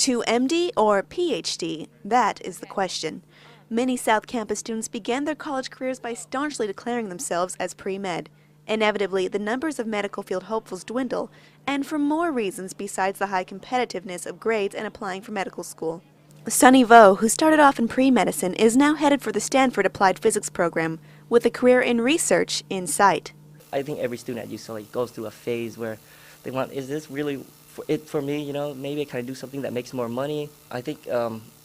To MD or PhD, that is the question. Many South Campus students began their college careers by staunchly declaring themselves as pre-med. Inevitably, the numbers of medical field hopefuls dwindle, and for more reasons besides the high competitiveness of grades and applying for medical school. Sunny Vo, who started off in pre-medicine, is now headed for the Stanford Applied Physics program, with a career in research in sight. I think every student at UCLA goes through a phase where they want, is this really for me, you know, maybe can I do something that makes more money? I think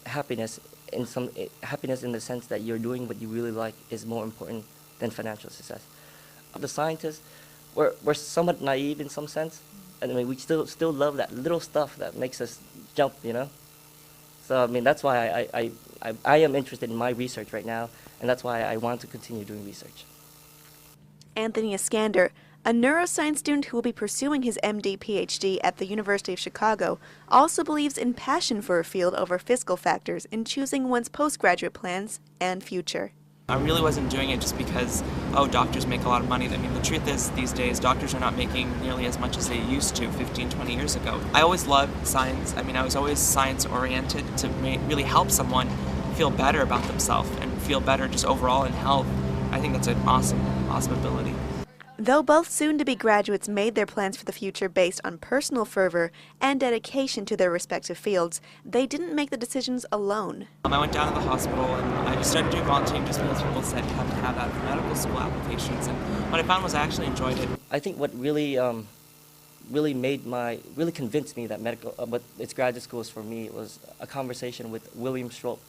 happiness in the sense that you're doing what you really like is more important than financial success. The scientists, we're somewhat naive in some sense. I mean, we still love that little stuff that makes us jump, you know? So, I mean, that's why I am interested in my research right now, and that's why I want to continue doing research. Anthony Iskander, a neuroscience student who will be pursuing his MD PhD at the University of Chicago, also believes in passion for a field over fiscal factors in choosing one's postgraduate plans and future. I really wasn't doing it just because, oh, doctors make a lot of money. I mean, the truth is, these days, doctors are not making nearly as much as they used to 15, 20 years ago. I always loved science. I mean, I was always science-oriented to really help someone feel better about themselves and feel better just overall in health. I think that's an awesome ability. Though both soon-to-be graduates made their plans for the future based on personal fervor and dedication to their respective fields, they didn't make the decisions alone. I went down to the hospital and I started doing volunteering just because people said you have to have that for medical school applications, and what I found was I actually enjoyed it. I think what really convinced me that what it's graduate school is for me was a conversation with William Schroep.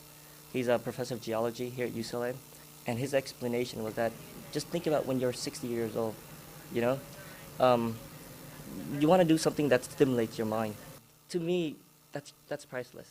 He's a professor of geology here at UCLA, and his explanation was that just think about when you're 60 years old, you know? You want to do something that stimulates your mind. To me, that's priceless.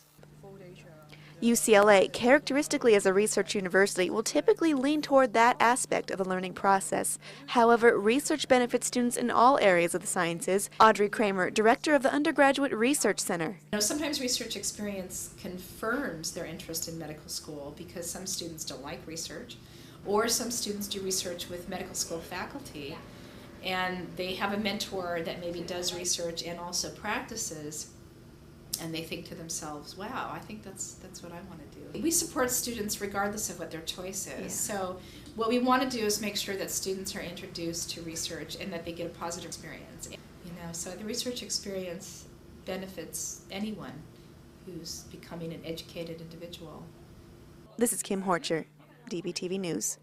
UCLA, characteristically as a research university, will typically lean toward that aspect of the learning process. However, research benefits students in all areas of the sciences. Audrey Kramer, director of the Undergraduate Research Center. Sometimes research experience confirms their interest in medical school because some students don't like research, or some students do research with medical school faculty and they have a mentor that maybe does research and also practices, and they think to themselves, wow, I think that's what I want to do. We support students regardless of what their choice is. Yeah. So what we want to do is make sure that students are introduced to research and that they get a positive experience. So the research experience benefits anyone who's becoming an educated individual. This is Kim Horcher, DBTV News.